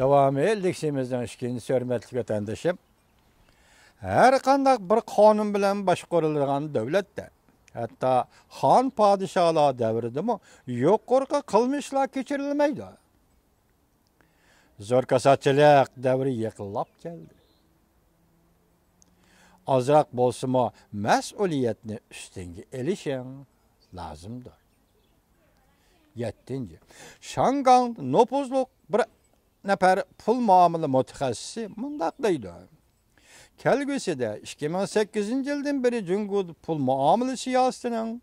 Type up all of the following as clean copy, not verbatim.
Davamı leksiyamizdan ikinci hürmetli vatandaşım. Her qandaq bir qonun bilan boshqarilgan davlatda, hatto xon podsholar davridami yuqorqi qilmishlar kechirilmaydi. Zo'r kasatchilik davri yaqinlab keldi. Ozroq bo'lsa-mu mas'uliyatni ustingga elishing lozimdir. 7. Shangang nopuzluq bir nafar pul muomala mutaxassisi mundaq deydi. Kelgüsüde 2008 yıldan beri Cumhuriyet pul muamele siyasetining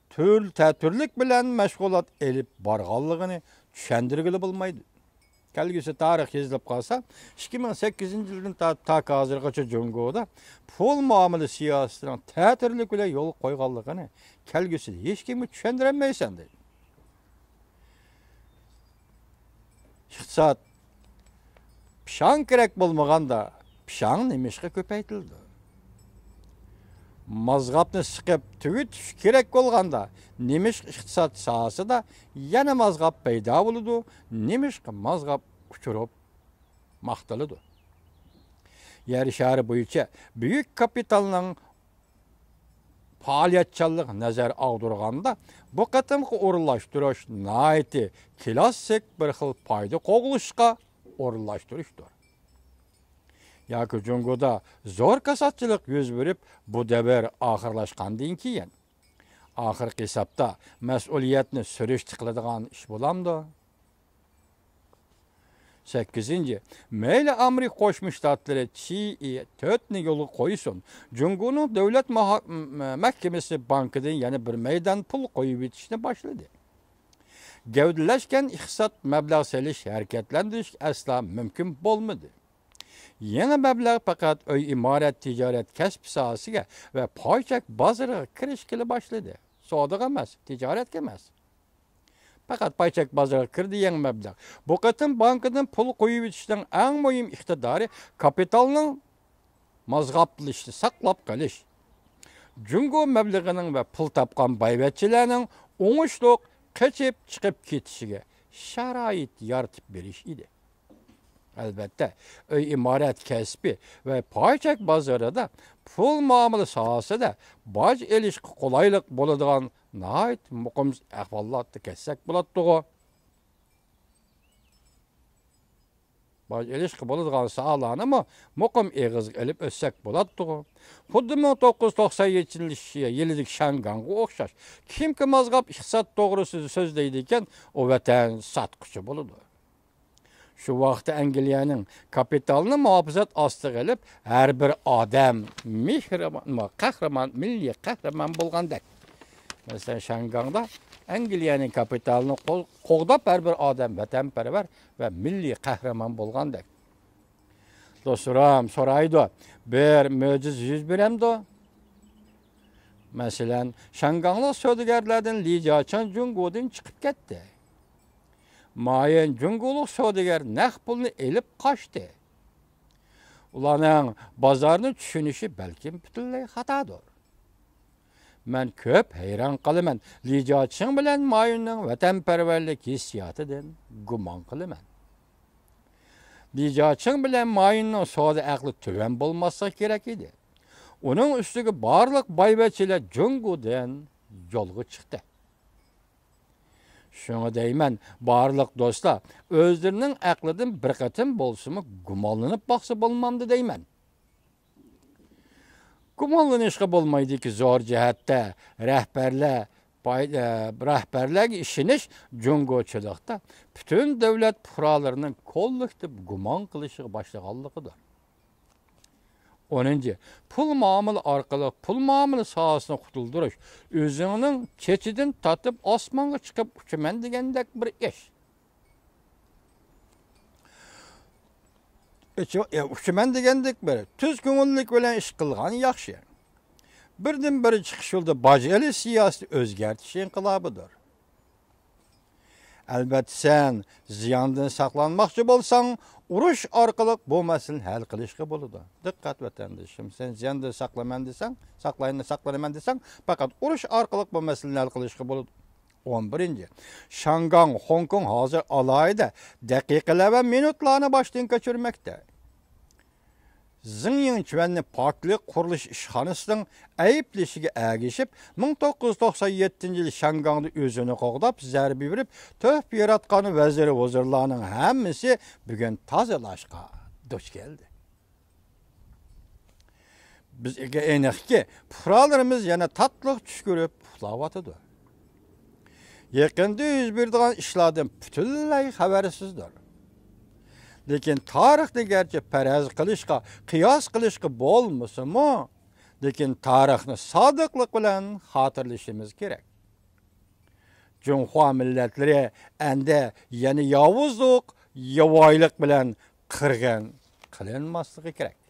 türlük bilen meşgulat elip barğanlığını düşendirgili bulmaydı. Kelgüsü tarih yazılıp kalsa 2008 yıldan ta hazırgacha Cumhuriyet'de pul muamele siyasetinin türlük bilen yol koyganlığını kelgüsü hiç kimi düşendiremeysen deydi. İktisat pişan gerek bulmaganda pişan nemişke köpeytildi. Mazgapni sıkıp tügütüş gerek olganda nemiş iqtisat sahası da yana mazgap payda buludu, nemiş mazgap uçurup maqtalıdı. Yer şehri boyunca büyük kapitalının faaliyetçilik nazar ağdırganda bu qatımkı orunlaştırış naiti klasik bir xil payda qoğuluşqa orunlaştırışdır. Yoki Jungoda zo'r kasatchilik yuz berib, bu davr oxirlashgandan keyin oxirgi hisobda mas'uliyatni surishti qiladigan ish bo'lamdi. 8. Mayli Amerika Qo'shma Shtatlari Chi 4ni yo'lga qo'ysin. Jungoning davlat mahkamasi bankidan yana bir maydon pul qo'yib etishni boshladi. Gavdalashgan iqtisod mablag' solish harakatlantirish asla mumkin bo'lmadi. Yeni mablag' faqat uy imorat tijorat kasb sohasiga va poychak bozoriga kirishga boshladi. Savdoga emas, tijoratga emas. Faqat poychak bozoriga kirdi yangi mablag'. Bu qatim bankdan pul qo'yib etishning eng muhim iqtidori kapitalning mazg'aplashni saqlab qolish. Jungo mablag'ining va pul topgan boyvachchilarning o'ngishli qochib chiqib ketishiga sharoit yaratib berish edi. Elbette, imaret kesbi ve payçak bazarında pul muamele sahası da bac ilişki kolaylık buluduğun nait muqimiz ahvallatı kessek bulattığı. Bac ilişki buluduğun sahalarını mı muqim eğiz elip össek bulattığı. Xuddi 1997 yıllık Şangang'a okşaş. Kim ki mazgap iqtisat doğrusu sözleydikken o vatan satqıcı buludu. Şu vaqtda Angliyaning kapitalini muhofazat ostiga olib, har bir odam qahramon, milliy qahramon bo'lgandek. Masalan, Shangangda Angliyaning kapitalini qo'g'dab har bir odam vatanparvar va milliy qahramon bo'lgandek. Do'stlarim, so'raydi, bir mo'jiza yuz beramdi? Masalan, Shanganglik savdogarlardan Li Jiaqing Jungodan chiqib ketdi. Mayen Cunguluk savdogar naq pulni elib qochdi. Ularning bozorni tushunishi balkim butunlay xatodir. Men ko'p hayron qolaman. Li Jiaqing bilan Mayunning vatanparvarlik hissiyotidan gumon qilaman. Li Jiaqing bilan Mayunning savdo aqli tuvan bo'lmasa kerak edi. Uning ustiga barliq boyvachchilar Jungodan yo'lga chiqdi. Şuna deyman, barliq do'stlar, o'zlarining aqlidan bir qatim bo'lsa-mu gumonlanib boqsa bo'lmamdi deyman. Gumonlanishga bo'lmaydi-ki, zo'r jihatda rahbarlarga ishonish jungochilikda butun davlat fuqarolarining kollektiv gumon qilishiga boshlaganligidir. 10. Pul muomala orqali pul muomala sohasini qutuldirish o'zining chechidan tatib osmonga chiqib uchaman degandek bir ish. Uchaman degandek bir tuz ko'ngillik bilan ish qilgan yaxshi. Birdan bir chiqish yo'lda bajali siyosiy o'zgartish inqilobidir. Albatta sen ziyondan saqlanmoqchi bo'lsang, urush orqali bu masalani hal qilishga bo'ladi. Diqqat vatandoshim, sen ziyondan saqlanaman desang, faqat urush orqali bu masalani hal qilishga bo'ladi. 11. Şangan, Hong Kong hazır alayda dakikalar ve minutlarını baştan geçirmekte. Zingyin Çüvenli Parklık Kuruluş İşhanısının ayıplışıge ergişip 1997 yıl Şangang'da özünü qoğdap, zərbi verip, töhp yaratqanı vəziri vuzurlarının hemmisi bugün tazelaşqa duç geldi. Biz enek ki, puralarımız yana tatlıq tuş görüp puhlavatıdır. Yakında yüz birdiğen işlerden bütünlüğü habersizdir. Lekin tarixni gerçi paraz qilishga, qiyos qilishga bo'lmasa-mu, lekin tarixni sodiqlik bilan xotirlashimiz kerak. Junxo millatlari endi yana yovuzlik, yovvoyilik bilan qirg'in qilinmasligi kerak.